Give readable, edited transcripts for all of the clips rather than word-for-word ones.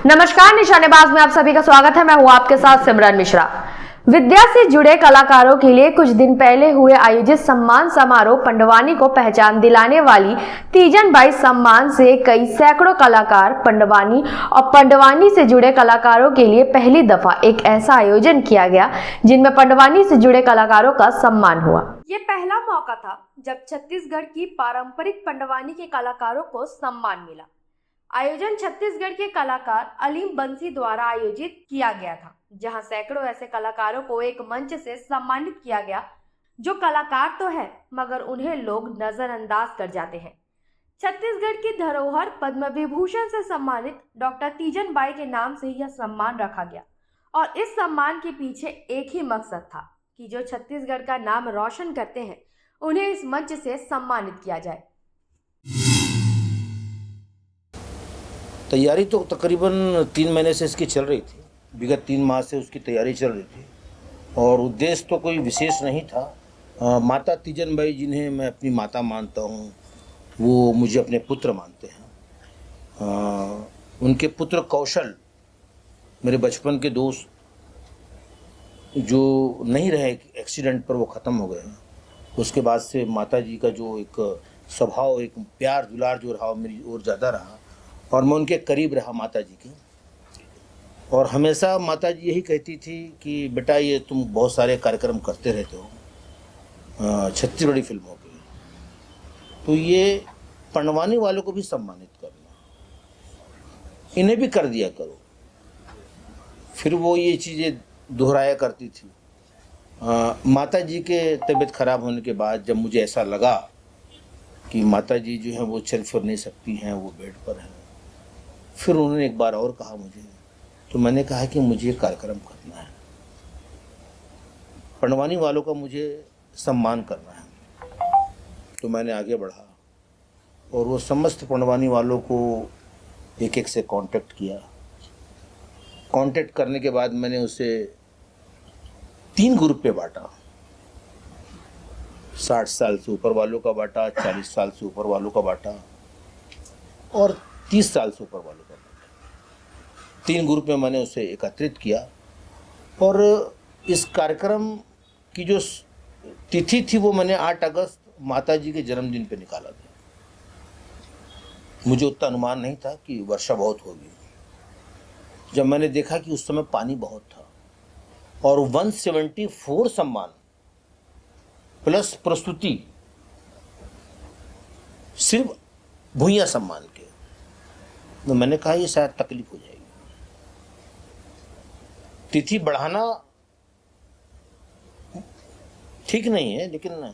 नमस्कार, निशानेबाज में आप सभी का स्वागत है। मैं हूं आपके साथ सिमरन मिश्रा। विद्या से जुड़े कलाकारों के लिए कुछ दिन पहले हुए आयोजित सम्मान समारोह पंडवानी को पहचान दिलाने वाली तीजन बाई सम्मान से कई सैकड़ों कलाकार पंडवानी और पंडवानी से जुड़े कलाकारों के लिए पहली दफा एक ऐसा आयोजन किया गया जिनमें पंडवानी से जुड़े कलाकारों का सम्मान हुआ। ये पहला मौका था जब छत्तीसगढ़ की पारंपरिक पंडवानी के कलाकारों को सम्मान मिला। आयोजन छत्तीसगढ़ के कलाकार अलीम बंसी द्वारा आयोजित किया गया था, जहां सैकड़ों ऐसे कलाकारों को एक मंच से सम्मानित किया गया जो कलाकार तो है मगर उन्हें लोग नजरअंदाज कर जाते हैं। छत्तीसगढ़ की धरोहर पद्म विभूषण से सम्मानित डॉक्टर तीजन बाई के नाम से यह सम्मान रखा गया और इस सम्मान के पीछे एक ही मकसद था कि जो छत्तीसगढ़ का नाम रोशन करते हैं उन्हें इस मंच से सम्मानित किया जाए। तैयारी तो तकरीबन 3 महीने से इसकी चल रही थी। विगत 3 माह से उसकी तैयारी चल रही थी और उद्देश्य तो कोई विशेष नहीं था। माता तीजन बाई जिन्हें मैं अपनी माता मानता हूँ, वो मुझे अपने पुत्र मानते हैं। उनके पुत्र कौशल मेरे बचपन के दोस्त जो नहीं रहे, एक्सीडेंट पर वो ख़त्म हो गए हैं। उसके बाद से माता जी का जो एक स्वभाव, एक प्यार दुलार जो रहा मेरी ओर ज़्यादा रहा और मैं उनके करीब रहा माता जी के। और हमेशा माता जी यही कहती थी कि बेटा ये तुम बहुत सारे कार्यक्रम करते रहते हो छत्तीसगढ़ी फिल्मों के, तो ये पंडवानी वालों को भी सम्मानित करना, इन्हें भी कर दिया करो। फिर वो ये चीज़ें दोहराया करती थी। माता जी के तबीयत खराब होने के बाद जब मुझे ऐसा लगा कि माता जी जो है वो चल फिर नहीं सकती हैं, वो बेड पर हैं, फिर उन्होंने एक बार और कहा मुझे, तो मैंने कहा कि मुझे कार्यक्रम करना है, पंडवानी वालों का मुझे सम्मान करना है। तो मैंने आगे बढ़ा और वो समस्त पंडवानी वालों को एक एक से कांटेक्ट किया। कांटेक्ट करने के बाद मैंने उसे 3 ग्रुप पे बांटा। 60 साल से ऊपर वालों का बांटा, 40 साल से ऊपर वालों का बांटा और 30 साल से ऊपर वालों का बांटा। 3 ग्रुप में मैंने उसे एकत्रित किया और इस कार्यक्रम की जो तिथि थी वो मैंने 8 अगस्त माता जी के जन्मदिन पे निकाला था। मुझे उतना अनुमान नहीं था कि वर्षा बहुत होगी। जब मैंने देखा कि उस समय पानी बहुत था और 174 सम्मान प्लस प्रस्तुति सिर्फ भूइया सम्मान के, तो मैंने कहा ये शायद तकलीफ हो जाएगी। तिथि बढ़ाना ठीक नहीं है, लेकिन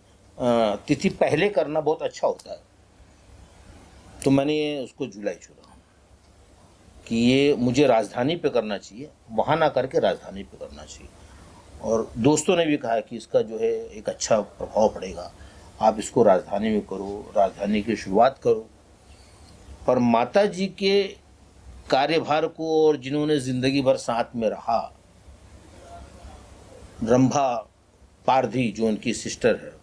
तिथि पहले करना बहुत अच्छा होता है। तो मैंने उसको जुलाई चुना कि ये मुझे राजधानी पे करना चाहिए, वहाँ ना करके राजधानी पे करना चाहिए। और दोस्तों ने भी कहा कि इसका जो है एक अच्छा प्रभाव पड़ेगा, आप इसको राजधानी में करो, राजधानी की शुरुआत करो। पर माता जी के कार्यभार को और जिन्होंने ज़िंदगी भर साथ में रहा, रंभा पारधी जो उनकी सिस्टर है,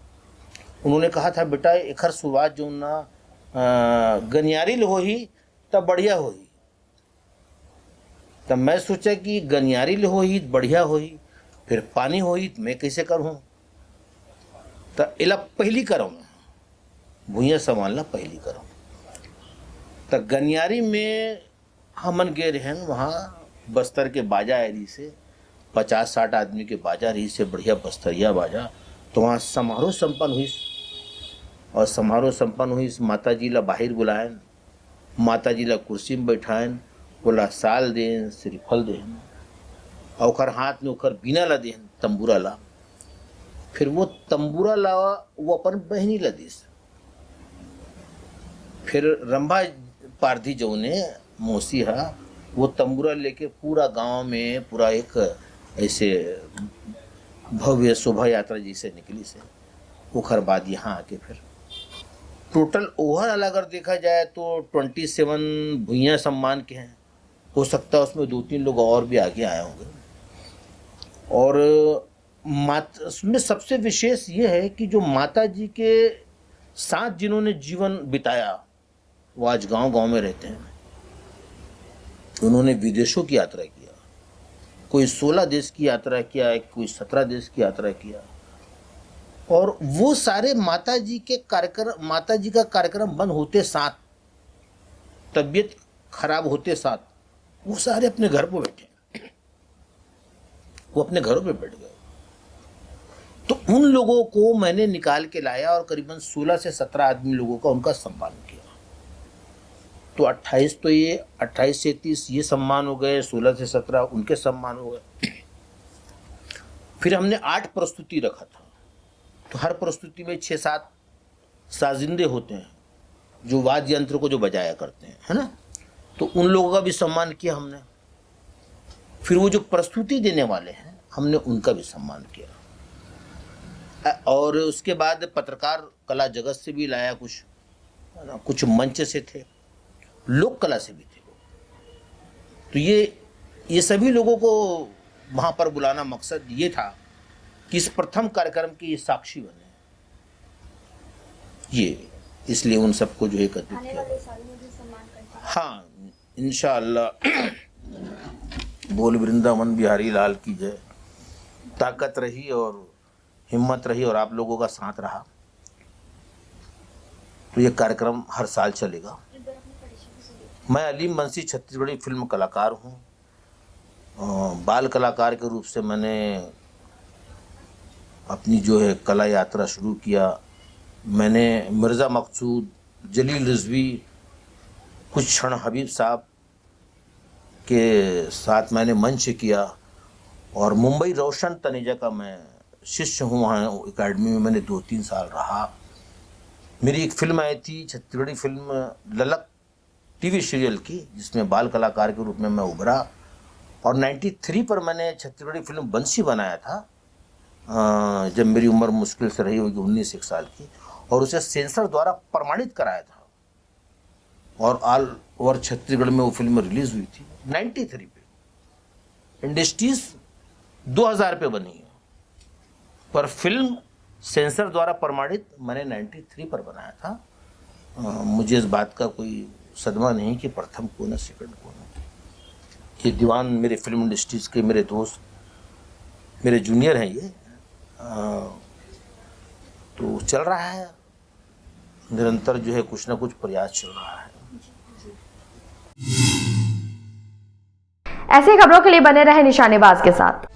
उन्होंने कहा था बेटा एखर शुरुआत जो ना गनियारी हो ही तब बढ़िया हो ही। तब मैं सोचा कि गनियारी हो ही बढ़िया हो ही, फिर पानी हो ही तो मैं कैसे करूँ। तो इला पहली करूँ, भूइयाँ संभालना पहली करूँ। तो गनियारी में हमन गए रहन, वहाँ बस्तर के बाजा एरी से 50-60 आदमी के बाजा रही से बढ़िया बस्तरिया बाजा। तो वहाँ समारोह संपन्न हुई और समारोह संपन्न हुई। माता जी ला बाहर बुलायन, माता जी ला कुर्सी में बैठायन, बोला साल देन श्रीफल देन और ओकर हाथ में ओकर बीना ला देन, तंबूरा ला। फिर वो तंबूरा ला वो अपन बहनी ला दिस। फिर रंभा पारधी जो ने मौसी है, वो तंबूरा लेके पूरा गांव में पूरा एक ऐसे भव्य शोभा यात्रा जैसे निकली से। ओखर बाद यहाँ आके फिर टोटल ओवरऑल अगर देखा जाए तो 27 भूइयाँ सम्मान के हैं। हो सकता है उसमें 2-3 लोग और भी आगे आए होंगे। और उसमें सबसे विशेष ये है कि जो माता जी के साथ जिन्होंने जीवन बिताया वो आज गांव-गांव में रहते हैं। उन्होंने विदेशों की यात्रा किया, कोई 16 देश की यात्रा किया, कोई 17 देश की यात्रा किया। और वो सारे माता जी का कार्यक्रम बंद होते साथ, तबीयत खराब होते साथ, वो सारे अपने घर पर बैठे, वो अपने घरों पे बैठ गए। तो उन लोगों को मैंने निकाल के लाया और करीबन 16 से 17 आदमी लोगों का उनका सम्मान किया। तो 28 से 30 ये सम्मान हो गए, 16 से 17 उनके सम्मान हो गए। फिर हमने 8 प्रस्तुति रखा था। तो हर प्रस्तुति में 6-7 साजिंदे होते हैं जो वाद्य यंत्र को जो बजाया करते हैं, है ना। तो उन लोगों का भी सम्मान किया हमने। फिर वो जो प्रस्तुति देने वाले हैं हमने उनका भी सम्मान किया। और उसके बाद पत्रकार कला जगत से भी लाया, कुछ मंच से थे, लोक कला से भी थे। तो ये सभी लोगों को वहाँ पर बुलाना मकसद ये था कि इस प्रथम कार्यक्रम की साक्षी बने, ये इसलिए उन सबको जो है एकत्रित किया। हाँ, इंशाअल्लाह। बोल वृंदावन बिहारी लाल की जय। ताकत रही और हिम्मत रही और आप लोगों का साथ रहा तो ये कार्यक्रम हर साल चलेगा। मैं अलीम बंसी छत्तीसगढ़ी फिल्म कलाकार हूँ। बाल कलाकार के रूप से मैंने अपनी जो है कला यात्रा शुरू किया। मैंने मिर्ज़ा मकसूद, जलील रिजवी, कुछ क्षण हबीब साहब के साथ मैंने मंच किया। और मुंबई रोशन तनेजा का मैं शिष्य हूँ, वहाँ एकेडमी में मैंने 2-3 साल रहा। मेरी एक फिल्म आई थी, छत्तीसगढ़ी फिल्म ललक टीवी सीरियल की, जिसमें बाल कलाकार के रूप में मैं उभरा। और 93 पर मैंने छत्तीसगढ़ी फिल्म बंसी बनाया था, जब मेरी उम्र मुश्किल से रही होगी 19 साल की, और उसे सेंसर द्वारा प्रमाणित कराया था। और ऑल ओवर छत्तीसगढ़ में वो फिल्म रिलीज हुई थी 93 पे। इंडस्ट्रीज 2000 पे बनी है, पर फिल्म सेंसर द्वारा प्रमाणित मैंने 93 पर बनाया था। मुझे इस बात का कोई सदमा नहीं कि प्रथम कौन है, सेकंड कौन है। ये दीवान मेरे फिल्म इंडस्ट्रीज के मेरे दोस्त, मेरे जूनियर हैं ये। तो चल रहा है निरंतर, जो है कुछ ना कुछ प्रयास चल रहा है। ऐसी खबरों के लिए बने रहे निशानेबाज के साथ।